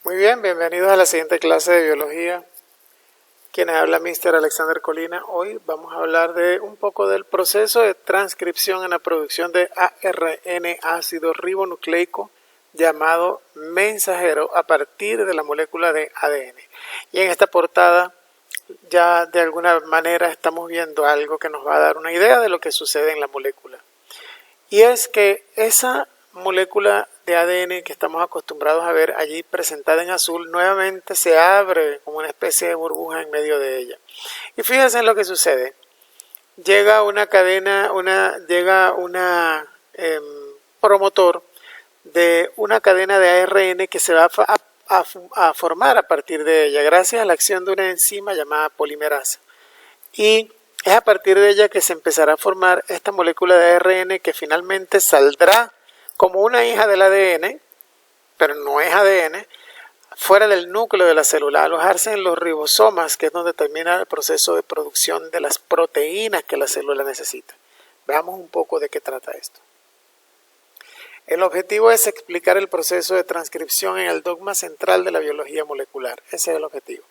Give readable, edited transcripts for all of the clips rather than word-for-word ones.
Muy bien, bienvenidos a la siguiente clase de biología. Quienes habla Mr. Alexander Colina. Hoy vamos a hablar de un poco del proceso de transcripción en la producción de ARN, ácido ribonucleico, llamado mensajero a partir de la molécula de ADN. Y en esta portada ya de alguna manera estamos viendo algo que nos va a dar una idea de lo que sucede en la molécula. Y es que esa molécula de ADN que estamos acostumbrados a ver allí presentada en azul, nuevamente se abre como una especie de burbuja en medio de ella. Y fíjense en lo que sucede. Llega una cadena, promotor de una cadena de ARN que se va a formar a partir de ella, gracias a la acción de una enzima llamada polimerasa. Y es a partir de ella que se empezará a formar esta molécula de ARN que finalmente saldrá como una hija del ADN, pero no es ADN, fuera del núcleo de la célula, alojarse en los ribosomas, que es donde termina el proceso de producción de las proteínas que la célula necesita. Veamos un poco de qué trata esto. El objetivo es explicar el proceso de transcripción en el dogma central de la biología molecular. Ese es el objetivo.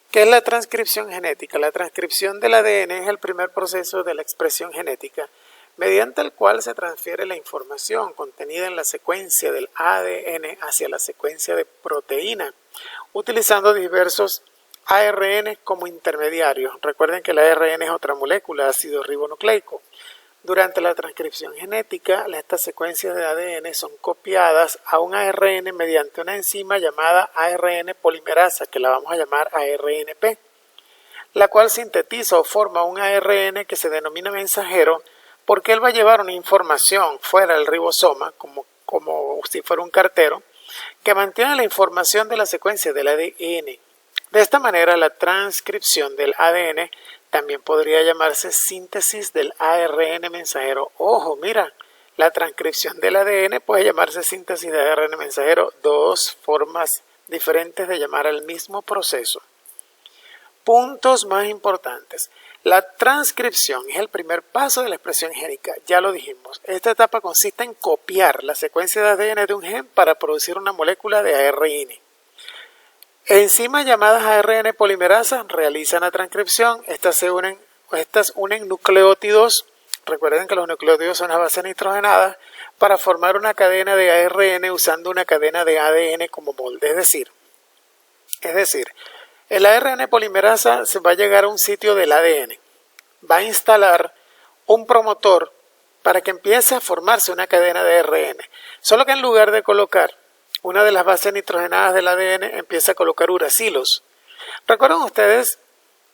¿Qué es la transcripción genética? La transcripción del ADN es el primer proceso de la expresión genética, mediante el cual se transfiere la información contenida en la secuencia del ADN hacia la secuencia de proteína, utilizando diversos ARN como intermediarios. Recuerden que el ARN es otra molécula, ácido ribonucleico. Durante la transcripción genética, estas secuencias de ADN son copiadas a un ARN mediante una enzima llamada ARN polimerasa, que la vamos a llamar ARNP, la cual sintetiza o forma un ARN que se denomina mensajero porque él va a llevar una información fuera del ribosoma, como si fuera un cartero, que mantiene la información de la secuencia del ADN. De esta manera, la transcripción del ADN también podría llamarse síntesis del ARN mensajero. Ojo, mira, la transcripción del ADN puede llamarse síntesis de ARN mensajero, dos formas diferentes de llamar al mismo proceso. Puntos más importantes. La transcripción es el primer paso de la expresión génica, ya lo dijimos. Esta etapa consiste en copiar la secuencia de ADN de un gen para producir una molécula de ARN. Enzimas llamadas ARN polimerasa realizan la transcripción. Estas unen nucleótidos. Recuerden que los nucleótidos son las bases nitrogenadas para formar una cadena de ARN usando una cadena de ADN como molde. Es decir, el ARN polimerasa se va a llegar a un sitio del ADN. Va a instalar un promotor para que empiece a formarse una cadena de ARN. Solo que en lugar de colocar una de las bases nitrogenadas del ADN, empieza a colocar uracilos. ¿Recuerdan ustedes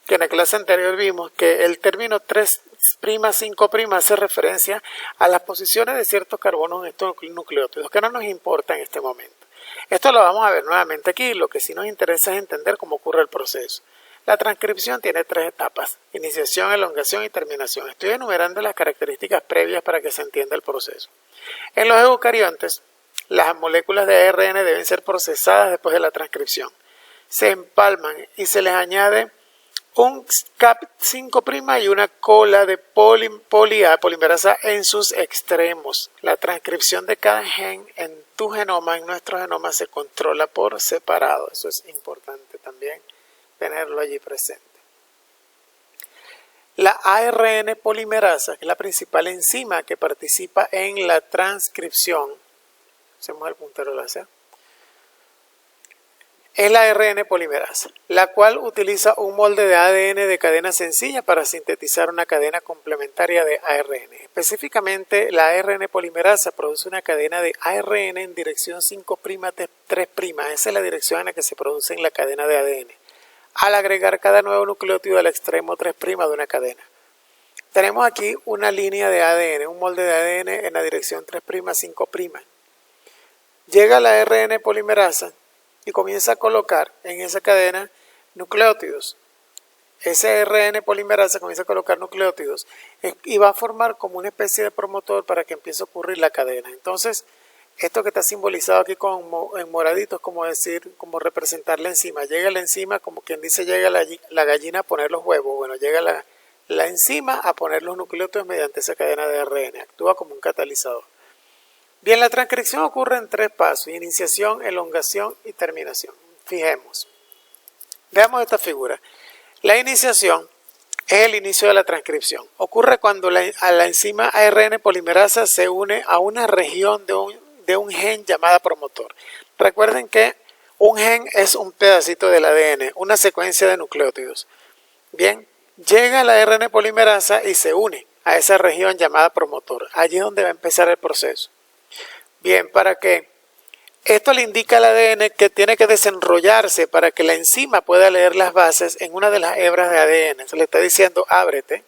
que en la clase anterior vimos que el término 3', 5' hace referencia a las posiciones de ciertos carbonos en estos nucleótidos, que no nos importa en este momento? Esto lo vamos a ver nuevamente aquí. Lo que sí nos interesa es entender cómo ocurre el proceso. La transcripción tiene tres etapas: iniciación, elongación y terminación. Estoy enumerando las características previas para que se entienda el proceso. En los eucariontes, las moléculas de ARN deben ser procesadas después de la transcripción. Se empalman y se les añade un cap 5' y una cola de polimerasa en sus extremos. La transcripción de cada gen en tu genoma, en nuestro genoma, se controla por separado. Eso es importante también tenerlo allí presente. La ARN polimerasa, que es la principal enzima que participa en la transcripción, hacemos el puntero láser, es la ARN polimerasa, la cual utiliza un molde de ADN de cadena sencilla para sintetizar una cadena complementaria de ARN. Específicamente, la ARN polimerasa produce una cadena de ARN en dirección 5' 3'. Esa es la dirección en la que se produce en la cadena de ADN, al agregar cada nuevo nucleótido al extremo 3' de una cadena. Tenemos aquí una línea de ADN, un molde de ADN en la dirección 3', 5'. Llega la ARN polimerasa y comienza a colocar en esa cadena nucleótidos. Ese ARN polimerasa comienza a colocar nucleótidos y va a formar como una especie de promotor para que empiece a ocurrir la cadena. Entonces, esto que está simbolizado aquí en moradito es como representar la enzima. Llega la enzima, como quien dice, llega la gallina a poner los huevos. Bueno, llega la enzima a poner los nucleótidos mediante esa cadena de ARN. Actúa como un catalizador. Bien, la transcripción ocurre en 3 pasos: iniciación, elongación y terminación. Fijemos. Veamos esta figura. La iniciación es el inicio de la transcripción. Ocurre cuando la enzima ARN polimerasa se une a una región de un gen llamada promotor. Recuerden que un gen es un pedacito del ADN, una secuencia de nucleótidos. Bien, llega la ARN polimerasa y se une a esa región llamada promotor. Allí es donde va a empezar el proceso. Bien, ¿para qué? Esto le indica al ADN que tiene que desenrollarse para que la enzima pueda leer las bases en una de las hebras de ADN. Se le está diciendo ábrete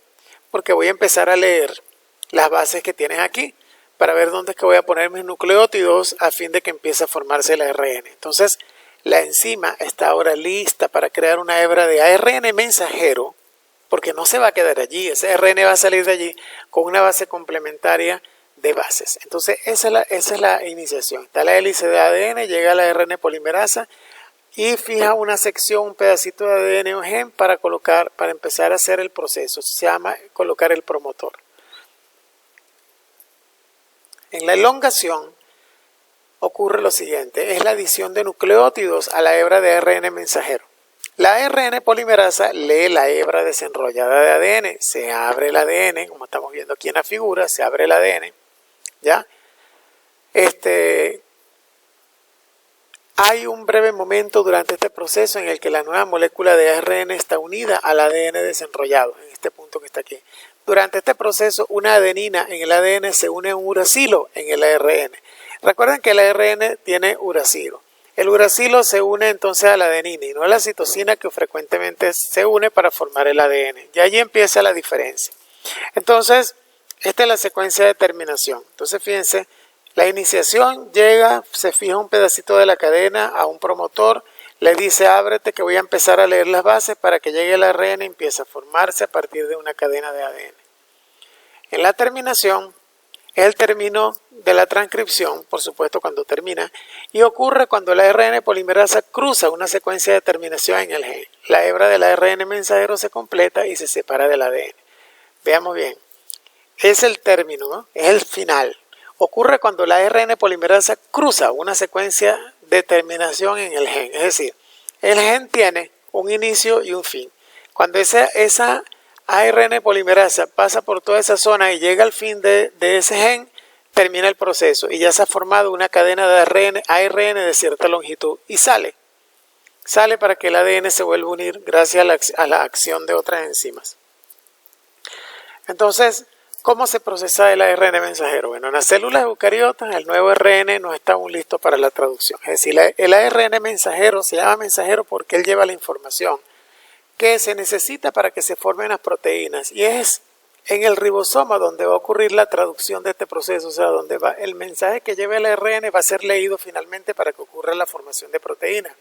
porque voy a empezar a leer las bases que tienes aquí para ver dónde es que voy a poner mis nucleótidos a fin de que empiece a formarse el ARN. Entonces, la enzima está ahora lista para crear una hebra de ARN mensajero, porque no se va a quedar allí. Ese ARN va a salir de allí con una base complementaria de bases. Entonces, esa es la iniciación. Está la hélice de ADN, llega la ARN polimerasa y fija una sección, un pedacito de ADN o gen para empezar a hacer el proceso. Se llama colocar el promotor. En la elongación ocurre lo siguiente, es la adición de nucleótidos a la hebra de ARN mensajero. La ARN polimerasa lee la hebra desenrollada de ADN, se abre el ADN, como estamos viendo aquí en la figura, se abre el ADN, ¿ya? Hay un breve momento durante este proceso en el que la nueva molécula de ARN está unida al ADN desenrollado, en este punto que está aquí. Durante este proceso, una adenina en el ADN se une a un uracilo en el ARN. Recuerden que el ARN tiene uracilo. El uracilo se une entonces a la adenina y no a la citosina que frecuentemente se une para formar el ADN. Y allí empieza la diferencia. Entonces, esta es la secuencia de terminación. Entonces, fíjense, la iniciación llega, se fija un pedacito de la cadena a un promotor, le dice ábrete que voy a empezar a leer las bases para que llegue el ARN y empiece a formarse a partir de una cadena de ADN. En la terminación, es el término de la transcripción, por supuesto cuando termina, y ocurre cuando la ARN polimerasa cruza una secuencia de terminación en el gen. La hebra del ARN mensajero se completa y se separa del ADN. Veamos bien, es el término, ¿no? Es el final. Ocurre cuando la ARN polimerasa cruza una secuencia de terminación en el gen. Es decir, el gen tiene un inicio y un fin. Cuando esa ARN polimerasa pasa por toda esa zona y llega al fin de ese gen, termina el proceso y ya se ha formado una cadena de ARN de cierta longitud y sale. Sale para que el ADN se vuelva a unir gracias a la acción de otras enzimas. Entonces, ¿cómo se procesa el ARN mensajero? Bueno, en las células eucariotas el nuevo ARN no está aún listo para la traducción. Es decir, el ARN mensajero se llama mensajero porque él lleva la información que se necesita para que se formen las proteínas. Y es en el ribosoma donde va a ocurrir la traducción de este proceso. O sea, donde el mensaje que lleva el ARN va a ser leído finalmente para que ocurra la formación de proteínas.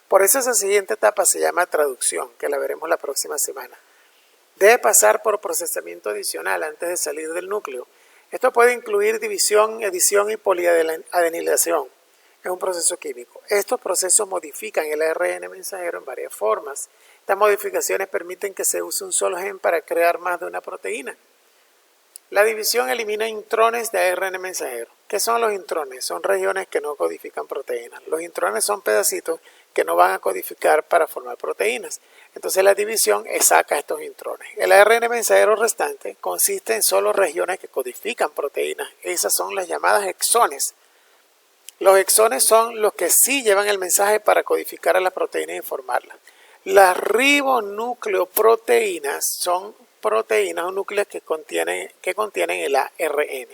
Por eso esa siguiente etapa se llama traducción, que la veremos la próxima semana. Debe pasar por procesamiento adicional antes de salir del núcleo. Esto puede incluir división, edición y poliadenilación. Es un proceso químico. Estos procesos modifican el ARN mensajero en varias formas. Estas modificaciones permiten que se use un solo gen para crear más de una proteína. La división elimina intrones de ARN mensajero. ¿Qué son los intrones? Son regiones que no codifican proteínas. Los intrones son pedacitos que no van a codificar para formar proteínas. Entonces la división saca estos intrones. El ARN mensajero restante consiste en solo regiones que codifican proteínas. Esas son las llamadas exones. Los exones son los que sí llevan el mensaje para codificar a las proteínas y formarlas. Las ribonucleoproteínas son proteínas o núcleos que contienen el ARN.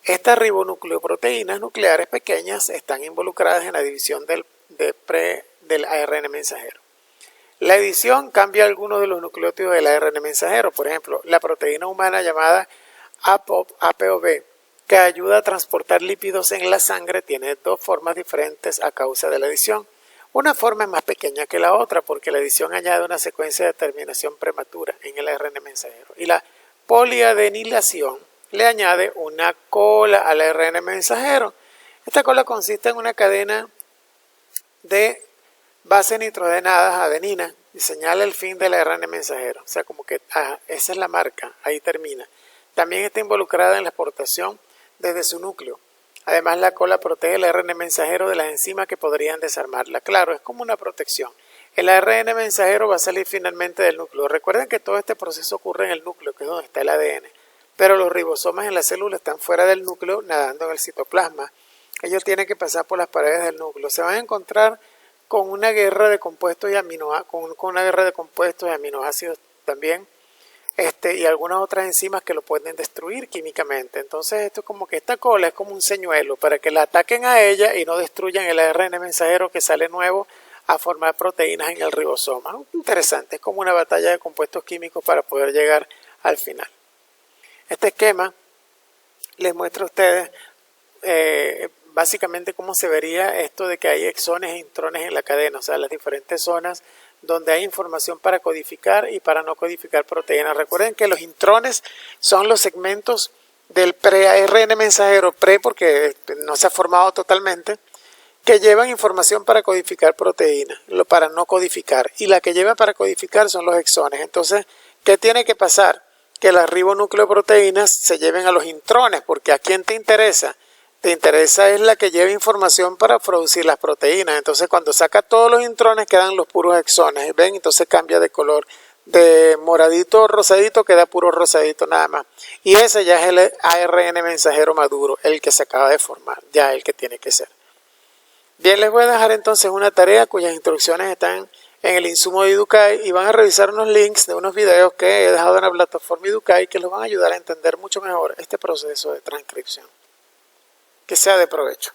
Estas ribonucleoproteínas nucleares pequeñas están involucradas en la división del ARN mensajero. La edición cambia algunos de los nucleótidos del ARN mensajero. Por ejemplo, la proteína humana llamada ApoB, que ayuda a transportar lípidos en la sangre, tiene dos formas diferentes a causa de la edición. Una forma es más pequeña que la otra porque la edición añade una secuencia de terminación prematura en el ARN mensajero. Y la poliadenilación le añade una cola al ARN mensajero. Esta cola consiste en una cadena de bases nitrogenadas, adenina, y señala el fin del ARN mensajero. O sea, como que esa es la marca, ahí termina. También está involucrada en la exportación desde su núcleo. Además, la cola protege el ARN mensajero de las enzimas que podrían desarmarla. Claro, es como una protección. El ARN mensajero va a salir finalmente del núcleo. Recuerden que todo este proceso ocurre en el núcleo, que es donde está el ADN. Pero los ribosomas en la célula están fuera del núcleo, nadando en el citoplasma. Ellos tienen que pasar por las paredes del núcleo. Se van a encontrar con una guerra de compuestos y aminoácidos también, y algunas otras enzimas que lo pueden destruir químicamente. Entonces esto es como que esta cola es como un señuelo para que la ataquen a ella y no destruyan el ARN mensajero que sale nuevo a formar proteínas en el ribosoma. Interesante, es como una batalla de compuestos químicos para poder llegar al final. Este esquema les muestra a ustedes básicamente cómo se vería esto de que hay exones e intrones en la cadena, o sea, las diferentes zonas donde hay información para codificar y para no codificar proteínas. Recuerden que los intrones son los segmentos del pre-ARN mensajero, porque no se ha formado totalmente, que llevan información para codificar proteínas, para no codificar. Y la que lleva para codificar son los exones. Entonces, ¿qué tiene que pasar? Que las ribonucleoproteínas se lleven a los intrones, porque ¿a quién te interesa? Te interesa es la que lleva información para producir las proteínas. Entonces cuando saca todos los intrones quedan los puros exones. ¿Ven? Entonces cambia de color. De moradito rosadito queda puro rosadito nada más. Y ese ya es el ARN mensajero maduro, el que se acaba de formar, ya el que tiene que ser. Bien, les voy a dejar entonces una tarea cuyas instrucciones están en el insumo de Educay y van a revisar unos links de unos videos que he dejado en la plataforma Educay que los van a ayudar a entender mucho mejor este proceso de transcripción. Que sea de provecho.